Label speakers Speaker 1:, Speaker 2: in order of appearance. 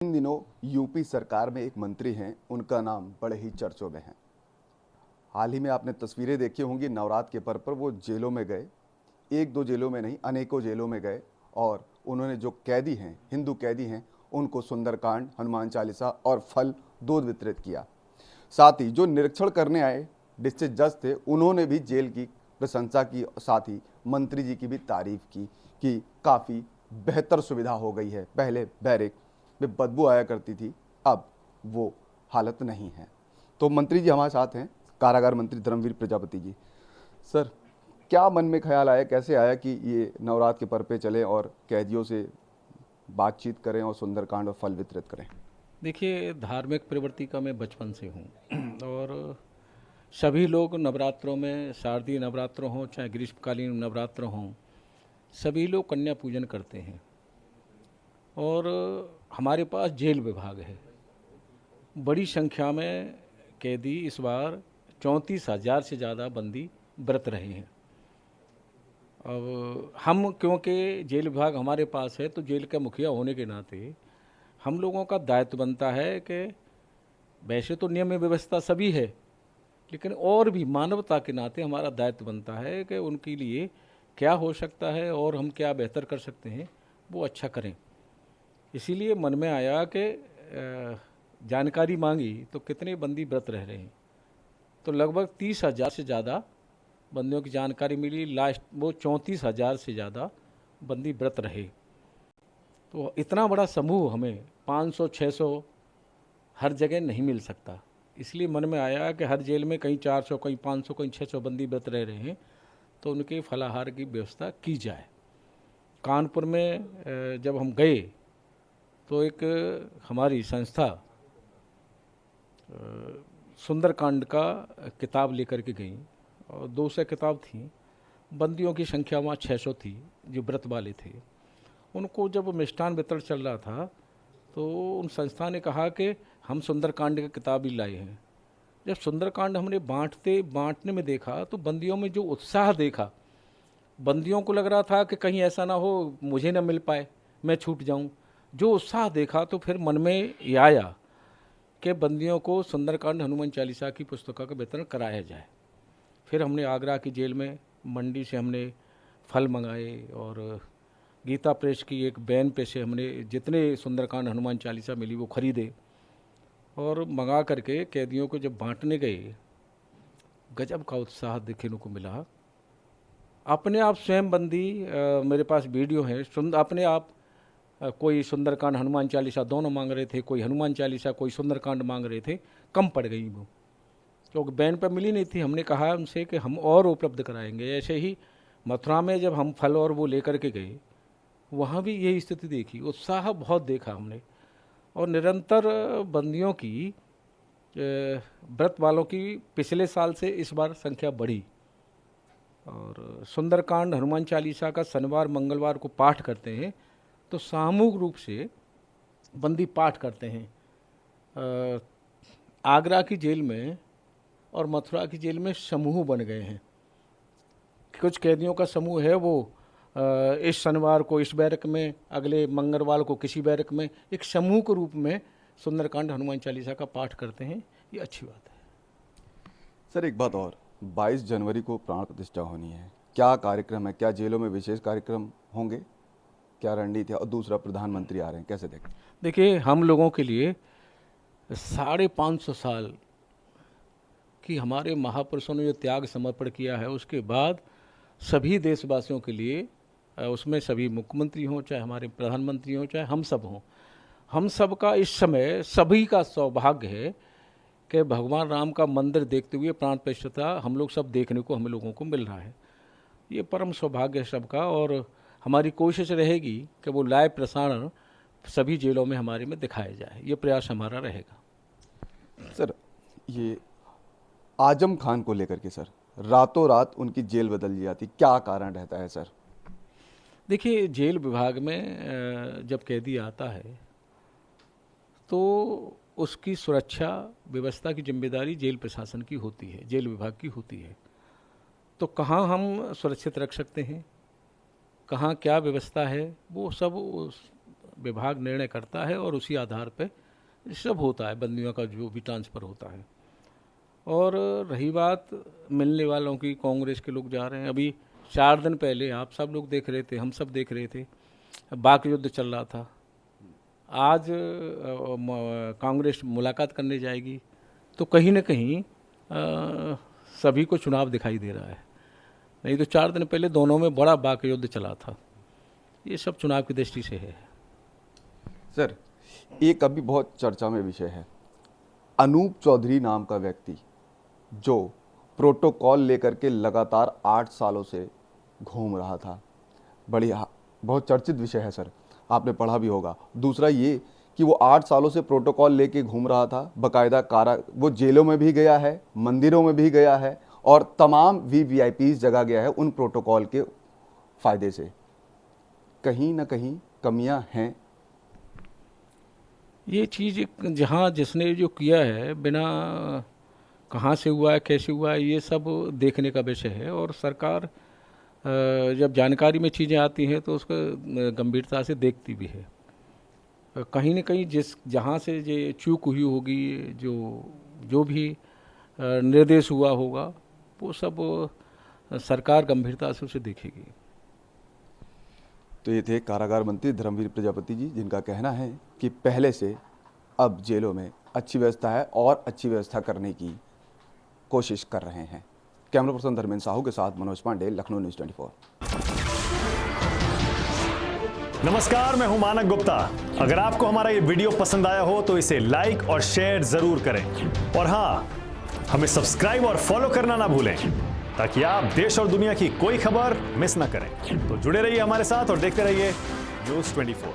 Speaker 1: इन दिनों यूपी सरकार में एक मंत्री हैं, उनका नाम बड़े ही चर्चों में है। हाल ही में आपने तस्वीरें देखी होंगी, नवरात्र के पर्व पर वो जेलों में गए, एक दो जेलों में नहीं अनेकों जेलों में गए और उन्होंने जो कैदी हैं, हिंदू कैदी हैं, उनको सुंदरकांड, हनुमान चालीसा और फल दूध वितरित किया। साथ ही जो निरीक्षण करने आए डिस्ट्रिक्ट जज थे, उन्होंने भी जेल की प्रशंसा की, साथ ही मंत्री जी की भी तारीफ की कि काफ़ी बेहतर सुविधा हो गई है। पहले बैरक में बदबू आया करती थी, अब वो हालत नहीं है। तो मंत्री जी हमारे साथ हैं, कारागार मंत्री धर्मवीर प्रजापति जी। सर, क्या मन में ख्याल आया, कैसे आया कि ये नवरात्र के पर्व पे चले और कैदियों से बातचीत करें और सुंदरकांड और फल वितरित करें?
Speaker 2: देखिए, धार्मिक प्रवृत्ति का मैं बचपन से हूँ और सभी लोग नवरात्रों में, शारदीय नवरात्र हों चाहे ग्रीष्मकालीन नवरात्र हों, सभी लोग कन्या पूजन करते हैं। और हमारे पास जेल विभाग है, बड़ी संख्या में कैदी इस बार 34,000 से ज़्यादा बंदी व्रत रहे हैं। अब हम, क्योंकि जेल विभाग हमारे पास है, तो जेल का मुखिया होने के नाते हम लोगों का दायित्व बनता है कि वैसे तो नियम व्यवस्था सभी है, लेकिन और भी मानवता के नाते हमारा दायित्व बनता है कि उनके लिए क्या हो सकता है और हम क्या बेहतर कर सकते हैं, वो अच्छा करें। इसीलिए मन में आया कि जानकारी मांगी तो कितने बंदी व्रत रह रहे हैं, तो लगभग 30,000 से ज़्यादा बंदियों की जानकारी मिली। लास्ट वो 34,000 से ज़्यादा बंदी व्रत रहे। तो इतना बड़ा समूह हमें 500-600 हर जगह नहीं मिल सकता। इसलिए मन में आया कि हर जेल में कहीं 400, कहीं 500, कहीं 600 बंदी व्रत रह रहे हैं, तो उनके फलाहार की व्यवस्था की जाए। कानपुर में जब हम गए तो एक हमारी संस्था सुंदरकांड का किताब लेकर के गई और 200 किताब थी। बंदियों की संख्या वहाँ 600 थी जो व्रत वाले थे। उनको जब मिष्ठान वितरण चल रहा था तो उन संस्था ने कहा कि हम सुंदरकांड की किताब ही लाए हैं। जब सुंदरकांड हमने बांटने में देखा तो बंदियों में जो उत्साह देखा, बंदियों को लग रहा था कि कहीं ऐसा ना हो मुझे ना मिल पाए, मैं छूट जाऊं। जो उत्साह देखा तो फिर मन में ये आया कि बंदियों को सुंदरकांड, हनुमान चालीसा की पुस्तकों का वितरण कराया जाए। फिर हमने आगरा की जेल में मंडी से हमने फल मंगाए और गीता प्रेस की एक बैन पे से हमने जितने सुंदरकांड, हनुमान चालीसा मिली वो खरीदे और मंगा करके कैदियों को जब बांटने गए, गजब का उत्साह देखने को मिला। अपने आप स्वयं बंदी, मेरे पास वीडियो है, अपने आप कोई सुंदरकांड, हनुमान चालीसा दोनों मांग रहे थे, कोई हनुमान चालीसा, कोई सुंदरकांड मांग रहे थे। कम पड़ गई वो, क्योंकि बैन पर मिली नहीं थी। हमने कहा उनसे कि हम और उपलब्ध कराएंगे। ऐसे ही मथुरा में जब हम फल और वो लेकर के गए, वहाँ भी यही स्थिति देखी, उत्साह बहुत देखा हमने। और निरंतर बंदियों की, व्रत वालों की पिछले साल से इस बार संख्या बढ़ी। और सुंदरकांड, हनुमान चालीसा का शनिवार मंगलवार को पाठ करते हैं, तो सामूहिक रूप से बंदी पाठ करते हैं। आगरा की जेल में और मथुरा की जेल में समूह बन गए हैं। कुछ कैदियों का समूह है, वो इस शनिवार को इस बैरक में, अगले मंगलवार को किसी बैरक में, एक समूह के रूप में सुंदरकांड, हनुमान चालीसा का पाठ करते हैं। ये अच्छी बात है।
Speaker 1: सर, एक बात और, 22 जनवरी को प्राण प्रतिष्ठा होनी है, क्या कार्यक्रम है? क्या जेलों में विशेष कार्यक्रम होंगे? क्या रणनीति है? और दूसरा, प्रधानमंत्री आ रहे हैं, कैसे देखें?
Speaker 2: देखिए, हम लोगों के लिए 550 साल कि हमारे महापुरुषों ने जो त्याग समर्पण किया है, उसके बाद सभी देशवासियों के लिए, उसमें सभी मुख्यमंत्री हों, चाहे हमारे प्रधानमंत्री हों, चाहे हम सब हों, हम सब का इस समय सभी का सौभाग्य है कि भगवान राम का मंदिर देखते हुए प्राण प्रतिष्ठा हम लोग सब देखने को, हम लोगों को मिल रहा है। ये परम सौभाग्य है सबका। और हमारी कोशिश रहेगी कि वो लाइव प्रसारण सभी जेलों में हमारे में दिखाया जाए। ये प्रयास हमारा रहेगा।
Speaker 1: सर, ये आजम खान को लेकर के, सर, रातों रात उनकी जेल बदल दी जाती, क्या कारण रहता है सर?
Speaker 2: देखिए, जेल विभाग में जब कैदी आता है तो उसकी सुरक्षा व्यवस्था की जिम्मेदारी जेल प्रशासन की होती है, जेल विभाग की होती है। तो कहाँ हम सुरक्षित रख सकते हैं, कहाँ क्या व्यवस्था है, वो सब विभाग निर्णय करता है और उसी आधार पे सब होता है, बंदियों का जो भी ट्रांसफ़र होता है। और रही बात मिलने वालों की, कांग्रेस के लोग जा रहे हैं। अभी 4 दिन पहले आप सब लोग देख रहे थे, हम सब देख रहे थे, बाक युद्ध चल रहा था। आज कांग्रेस मुलाकात करने जाएगी, तो कहीं न कहीं सभी को चुनाव दिखाई दे रहा है। नहीं तो 4 दिन पहले दोनों में बड़ा बाक युद्ध चला था। ये सब चुनाव की दृष्टि से है।
Speaker 1: सर, एक अभी बहुत चर्चा में विषय है, अनूप चौधरी नाम का व्यक्ति जो प्रोटोकॉल लेकर के लगातार 8 सालों से घूम रहा था। बहुत चर्चित विषय है सर, आपने पढ़ा भी होगा। दूसरा ये कि वो 8 सालों से प्रोटोकॉल लेके घूम रहा था, बाकायदा वो जेलों में भी गया है, मंदिरों में भी गया है और तमाम वीआईपीज़ जगह गया है उन प्रोटोकॉल के फ़ायदे से। कहीं ना कहीं कमियां हैं।
Speaker 2: ये चीज़ जहाँ जिसने जो किया है, बिना कहाँ से हुआ है, कैसे हुआ है, ये सब देखने का विषय है। और सरकार जब जानकारी में चीज़ें आती हैं तो उसको गंभीरता से देखती भी है। कहीं न कहीं जहाँ से ये चूक हुई होगी, जो भी निर्देश हुआ होगा, वो सब सरकार गंभीरता से उसे देखेगी।
Speaker 1: तो ये थे कारागार मंत्री धर्मवीर प्रजापति जी, जिनका कहना है कि पहले से अब जेलों में अच्छी व्यवस्था है और अच्छी व्यवस्था करने की कोशिश कर रहे हैं। कैमरा पर्सन धर्मेंद्र साहू के साथ मनोज पांडे, लखनऊ न्यूज़ 24।
Speaker 3: नमस्कार, मैं हूं मानक गुप्ता। अगर आपको हमारा ये वीडियो पसंद आया हो तो इसे लाइक और शेयर जरूर करें। और हाँ, हमें सब्सक्राइब और फॉलो करना ना भूलें, ताकि आप देश और दुनिया की कोई खबर मिस ना करें। तो जुड़े रहिए हमारे साथ और देखते रहिए न्यूज़ 24।